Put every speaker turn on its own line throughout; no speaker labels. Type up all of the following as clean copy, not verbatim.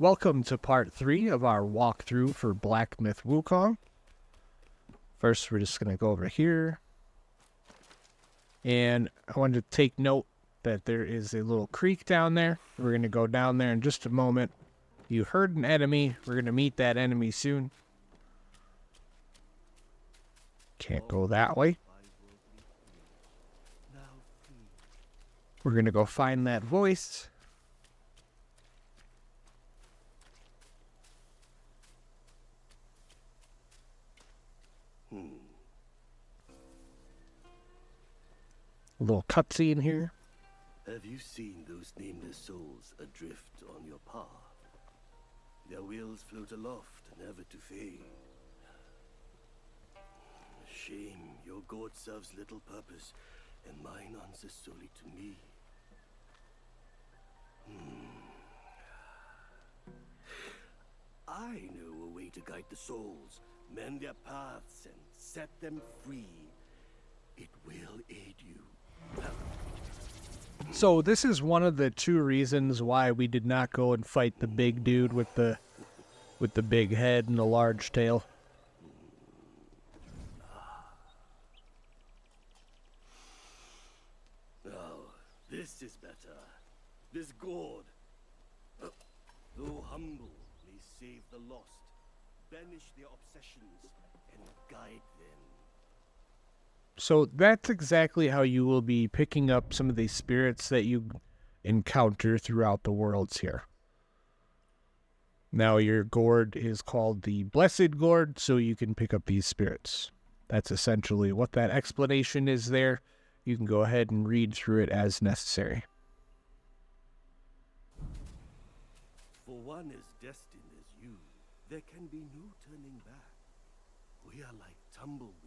Welcome to part 3 of our walkthrough for Black Myth Wukong. First, we're just going to go over here. And I wanted to take note that there is a little creek down there. We're going to go down there in just a moment. You heard an enemy. We're going to meet that enemy soon. Can't go that way. We're going to go find that voice. A little cutscene here.
Have you seen those nameless souls adrift on your path? Their wheels float aloft, never to fade. Shame, your god serves little purpose, and mine answers solely to me. I know a way to guide the souls, mend their paths, and set them free. It will aid you.
So this is one of the 2 reasons why we did not go and fight the big dude with the big head and the large tail.
Oh, this is better. This gourd, though humble, may save the lost, banish their obsessions, and guide them.
So that's exactly how you will be picking up some of these spirits that you encounter throughout the worlds here. Now your gourd is called the Blessed Gourd, so you can pick up these spirits. That's essentially what that explanation is there. You can go ahead and read through it as necessary.
For one as destined as you, there can be no turning back. We are like tumbleweeds,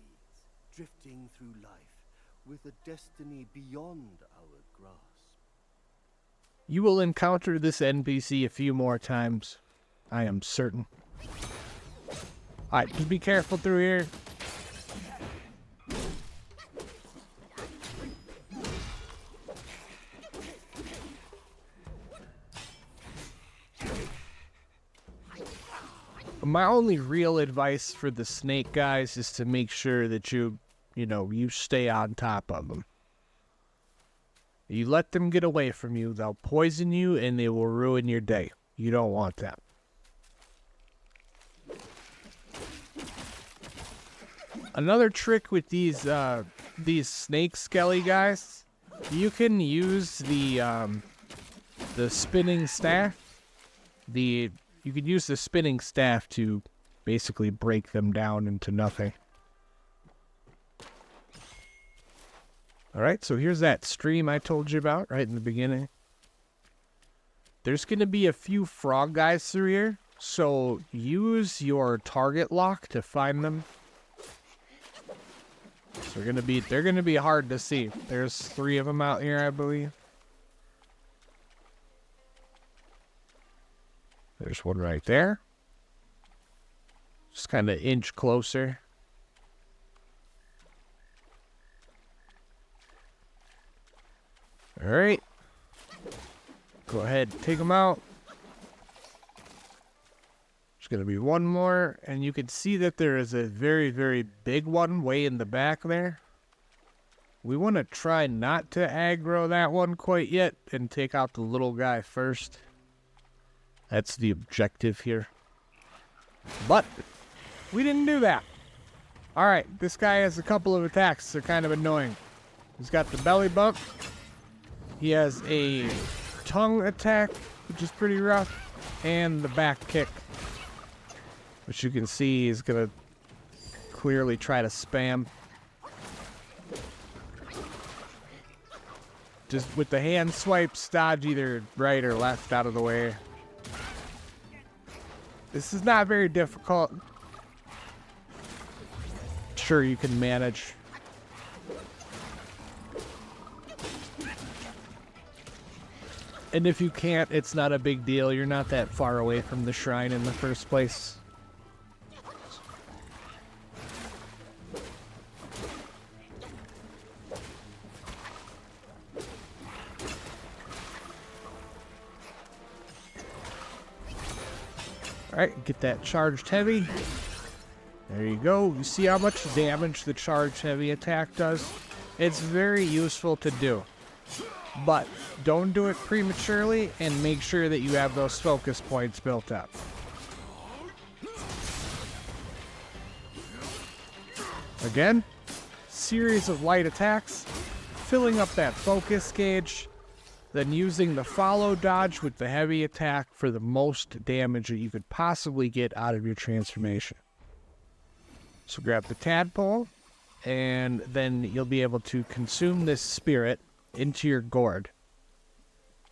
drifting through life with a destiny beyond our grasp.
You will encounter this NPC a few more times, I am certain. Alright, just be careful through here. My only real advice for the snake guys is to make sure that you stay on top of them. You let them get away from you, they'll poison you and they will ruin your day. You don't want that. Another trick with these snake skelly guys, you can use the spinning staff. You could use the spinning staff to basically break them down into nothing. Alright, so here's that stream I told you about right in the beginning. There's going to be a few frog guys through here, so use your target lock to find them. So they're going to be hard to see. There's 3 of them out here, I believe. There's one right there. Just kind of inch closer. Alright. Go ahead, take them out. There's going to be one more, and you can see that there is a very, very big one way in the back there. We want to try not to aggro that one quite yet and take out the little guy first. That's the objective here. But we didn't do that. Alright, this guy has a couple of attacks. They're kind of annoying. He's got the belly bump. He has a tongue attack, which is pretty rough. And the back kick, which you can see is going to clearly try to spam. Just with the hand swipes, dodge either right or left out of the way. This is not very difficult. Sure, you can manage. And if you can't, it's not a big deal. You're not that far away from the shrine in the first place. Alright, get that charged heavy. There you go. You see how much damage the charged heavy attack does? It's very useful to do. But don't do it prematurely, and make sure that you have those focus points built up. Again, series of light attacks, filling up that focus gauge, then using the follow dodge with the heavy attack for the most damage that you could possibly get out of your transformation. So grab the tadpole, and then you'll be able to consume this spirit into your gourd.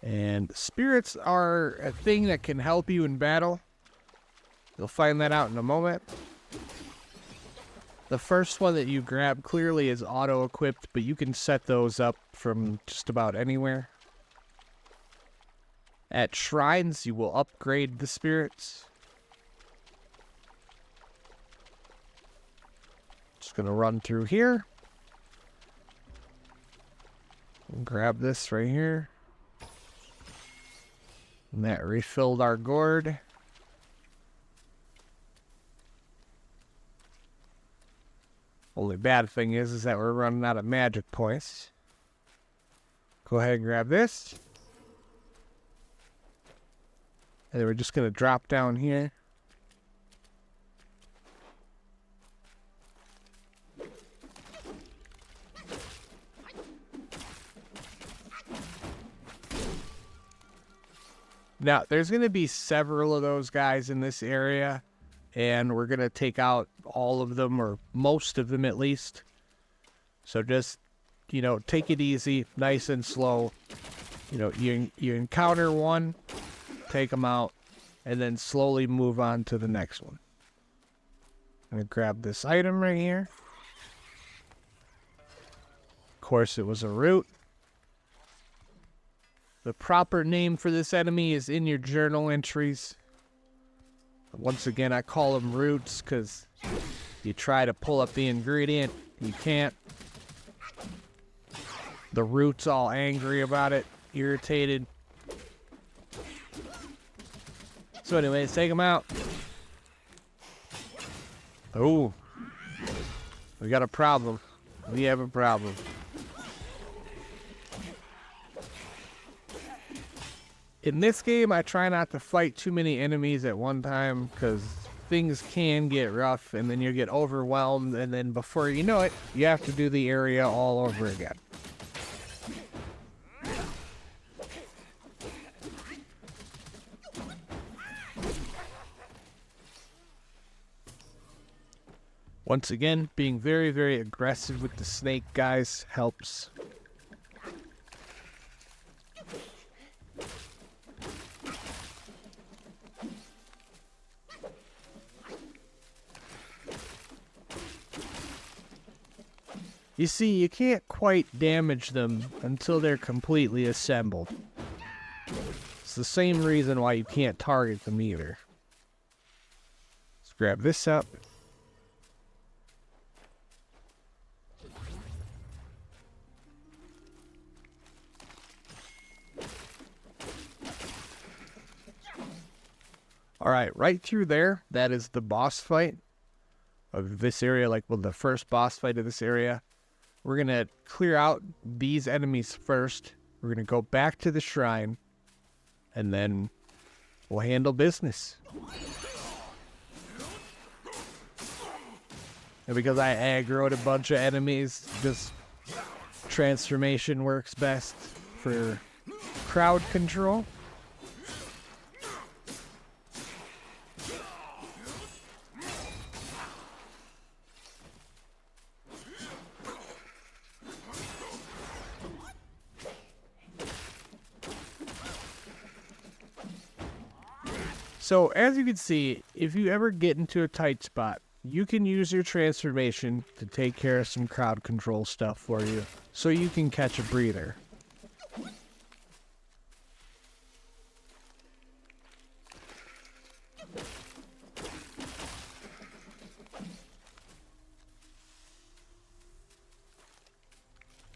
And spirits are a thing that can help you in battle. You'll find that out in a moment. The first one that you grab clearly is auto-equipped, but you can set those up from just about anywhere. At shrines, you will upgrade the spirits. Just gonna run through here. Grab this right here. And that refilled our gourd. Only bad thing is that we're running out of magic points. Go ahead and grab this. And then we're just going to drop down here. Now, there's going to be several of those guys in this area, and we're going to take out all of them, or most of them at least. So just, take it easy, nice and slow. You encounter one, take them out, and then slowly move on to the next one. I'm going to grab this item right here. Of course, it was a root. The proper name for this enemy is in your journal entries. Once again, I call them roots because you try to pull up the ingredient, you can't. The root's all angry about it, irritated. So anyways, take them out. Oh, we got a problem. We have a problem. In this game, I try not to fight too many enemies at one time because things can get rough and then you get overwhelmed, and then before you know it, you have to do the area all over again. Once again, being very, very aggressive with the snake guys helps. You see, you can't quite damage them until they're completely assembled. It's the same reason why you can't target them either. Let's grab this up. Alright, right through there, that is the boss fight of this area, the first boss fight of this area. We're going to clear out these enemies first. We're going to go back to the shrine, and then we'll handle business. And because I aggroed a bunch of enemies, just transformation works best for crowd control. So, as you can see, if you ever get into a tight spot, you can use your transformation to take care of some crowd control stuff for you, so you can catch a breather.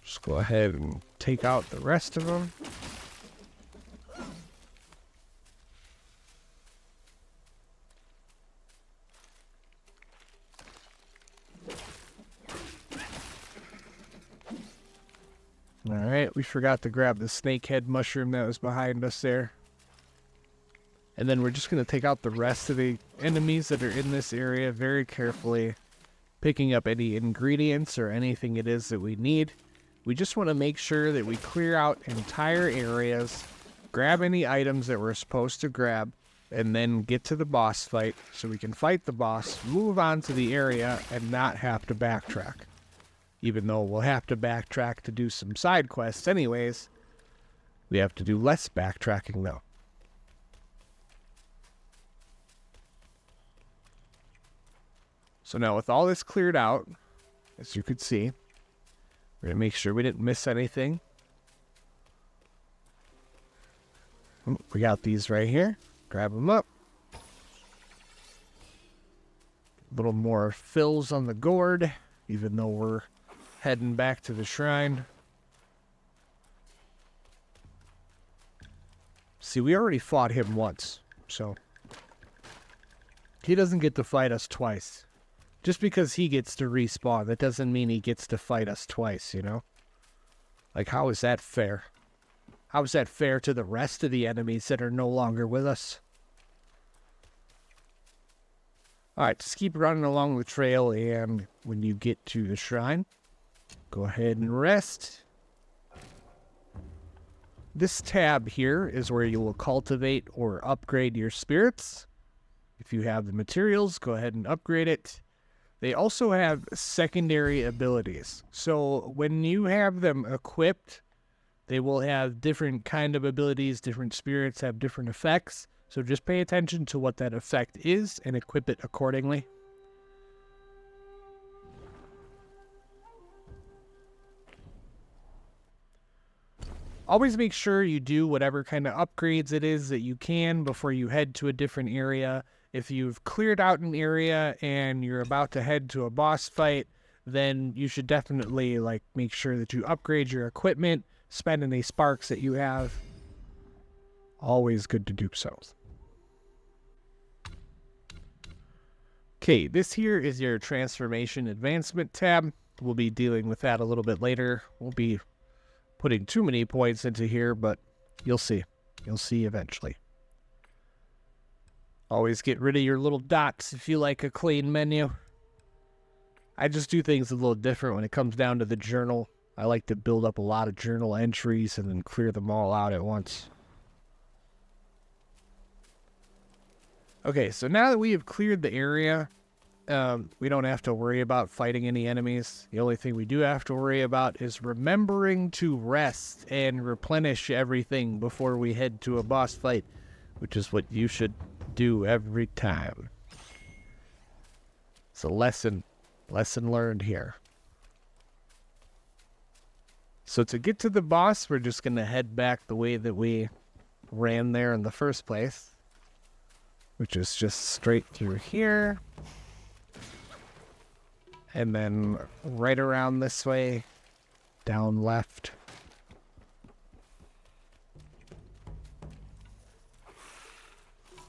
Just go ahead and take out the rest of them. Alright, we forgot to grab the snakehead mushroom that was behind us there. And then we're just going to take out the rest of the enemies that are in this area very carefully, picking up any ingredients or anything it is that we need. We just want to make sure that we clear out entire areas, grab any items that we're supposed to grab, and then get to the boss fight so we can fight the boss, move on to the area, and not have to backtrack. Even though we'll have to backtrack to do some side quests anyways, we have to do less backtracking though. So now with all this cleared out, as you could see, we're going to make sure we didn't miss anything. We got these right here. Grab them up. A little more fills on the gourd, even though we're heading back to the shrine. See, we already fought him once, so he doesn't get to fight us twice. Just because he gets to respawn, that doesn't mean he gets to fight us twice, you know? Like, how is that fair? How is that fair to the rest of the enemies that are no longer with us? Alright, just keep running along the trail, and when you get to the shrine, go ahead and rest. This tab here is where you will cultivate or upgrade your spirits. If you have the materials, go ahead and upgrade it. They also have secondary abilities. So when you have them equipped, they will have different kind of abilities. Different spirits have different effects. So just pay attention to what that effect is and equip it accordingly. Always make sure you do whatever kind of upgrades it is that you can before you head to a different area. If you've cleared out an area and you're about to head to a boss fight, then you should definitely make sure that you upgrade your equipment, spend any sparks that you have. Always good to do so. Okay, this here is your transformation advancement tab. We'll be dealing with that a little bit later. Won't be putting too many points into here, but you'll see. You'll see eventually. Always get rid of your little dots if you like a clean menu. I just do things a little different when it comes down to the journal. I like to build up a lot of journal entries and then clear them all out at once. Okay, so now that we have cleared the area, we don't have to worry about fighting any enemies. The only thing we do have to worry about is remembering to rest and replenish everything before we head to a boss fight, which is what you should do every time. It's a lesson learned here. So to get to the boss, we're just going to head back the way that we ran there in the first place, which is just straight through here. And then right around this way, down left.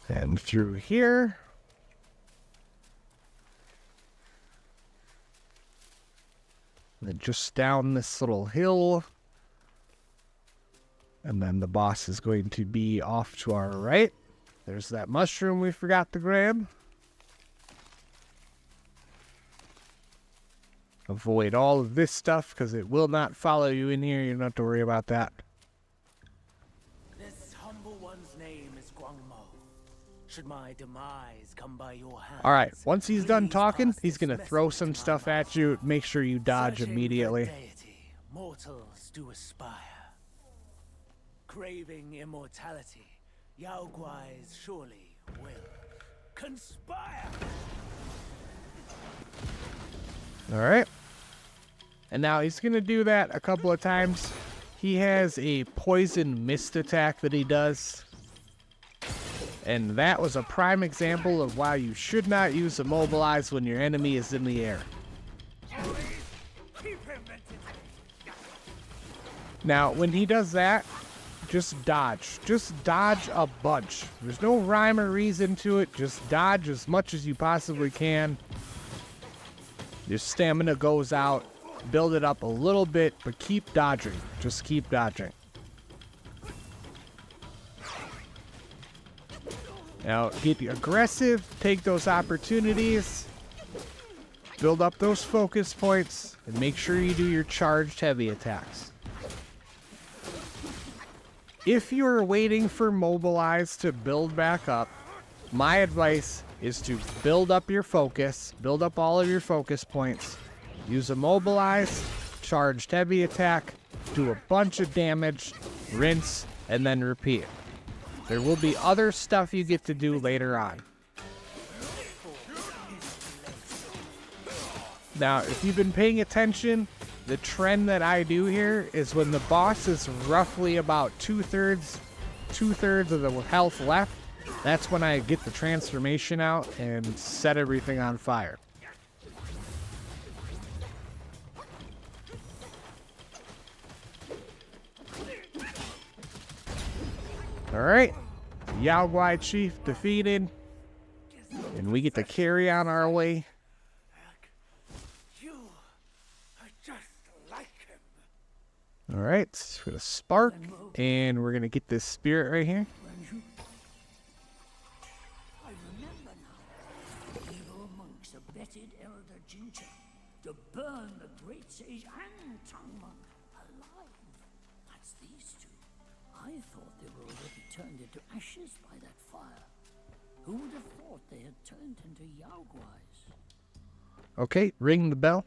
And through here. And then just down this little hill. And then the boss is going to be off to our right. There's that mushroom we forgot to grab. Avoid all of this stuff because it will not follow you in here. You don't have to worry about that.
This humble one's name is Guangmou. Should my demise come by your hands,
Alright, once he's done talking, he's going to throw some stuff at you. Make sure you dodge immediately.
Deity, mortals do aspire. Craving immortality, Yao Guais surely will conspire.
Alright. And now he's going to do that a couple of times. He has a poison mist attack that he does. And that was a prime example of why you should not use Immobilize when your enemy is in the air. Now, when he does that, just dodge. Just dodge a bunch. There's no rhyme or reason to it. Just dodge as much as you possibly can. Your stamina goes out. build it up a little bit, but keep dodging. Just keep dodging. Now, get aggressive, take those opportunities, build up those focus points, and make sure you do your charged heavy attacks. If you're waiting for Mobilize to build back up, my advice is to build up your focus, build up all of your focus points, use a Mobilize, charged heavy attack, do a bunch of damage, rinse, and then repeat. There will be other stuff you get to do later on. Now, if you've been paying attention, the trend that I do here is when the boss is roughly about two-thirds of the health left, that's when I get the transformation out and set everything on fire. Alright, Yaoguai Chief defeated, and we get to carry on our way.
You are just like him.
Alright, we're gonna spark, and we're gonna get this spirit right here.
I remember now. Evil monks abetted Elder Jincha to burn the great sage and Tangma alive. That's these two. I thought they were already turned into ashes by that fire. Who would have thought they had turned into Yaoguais?
Okay, ring the bell.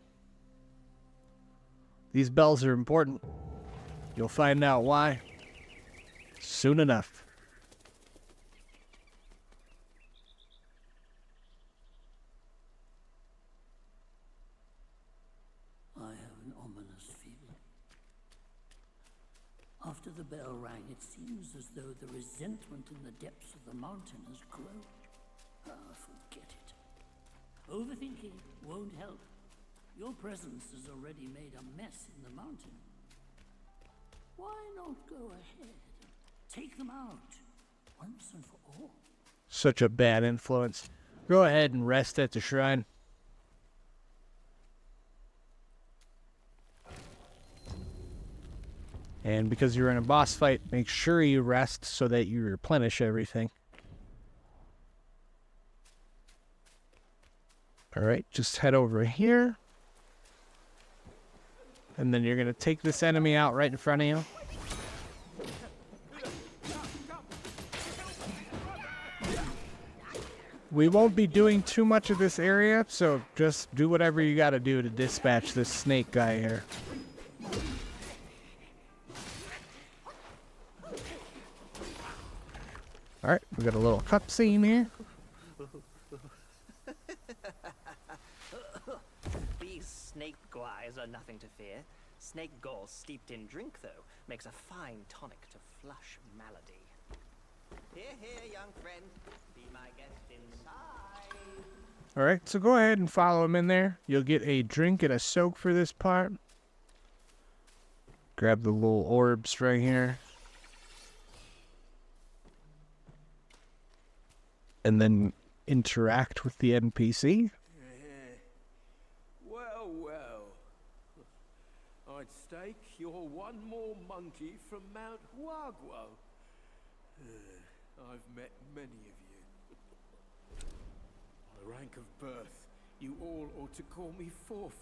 These bells are important. You'll find out why soon enough.
I have an ominous feeling. After the bell rang, it seems as though the resentment in the depths of the mountain has grown. Ah, forget it. Overthinking won't help. Your presence has already made a mess in the mountain. Why not go ahead and take them out once and for all?
Such a bad influence. Go ahead and rest at the shrine. And because you're in a boss fight, make sure you rest so that you replenish everything. Alright, just head over here. And then you're going to take this enemy out right in front of you. We won't be doing too much of this area, so just do whatever you got to do to dispatch this snake guy here. Alright, we got a little cutscene here.
These snake guys are nothing to fear. Snake gall steeped in drink, though, makes a fine tonic to flush malady. Here, here, young friend. Be my guest inside.
Alright, so go ahead and follow him in there. You'll get a drink and a soak for this part. Grab the little orbs right here. And then interact with the NPC.
Well, well. I'd stake you're one more monkey from Mount Guangmou. I've met many of you. By rank of birth, you all ought to call me forefather.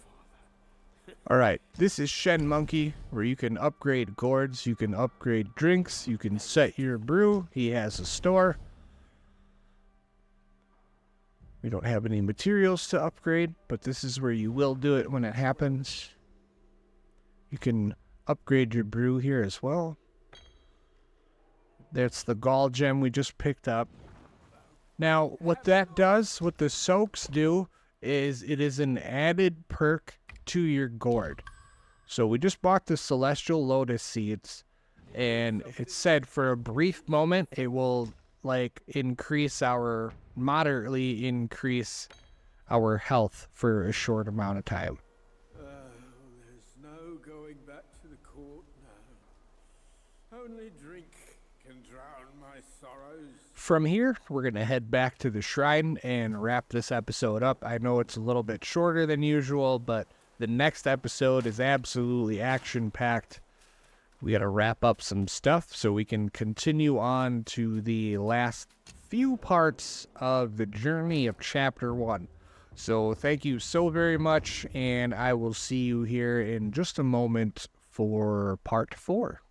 Alright, this is Shen Monkey, where you can upgrade gourds, you can upgrade drinks, you can set your brew. He has a store. We don't have any materials to upgrade, but this is where you will do it when it happens. You can upgrade your brew here as well. That's the gall gem we just picked up. Now, what that does, what the soaks do, is it is an added perk to your gourd. So we just bought the Celestial Lotus Seeds, and it said for a brief moment it will moderately increase our health for a short amount of time.
There's no going back to the court now. Only drink can drown my sorrows.
From here, we're going to head back to the shrine and wrap this episode up. I know it's a little bit shorter than usual, but The next episode is absolutely action-packed. We got to wrap up some stuff so we can continue on to the last few parts of the journey of Chapter 1. So thank you so very much, and I will see you here in just a moment for Part 4.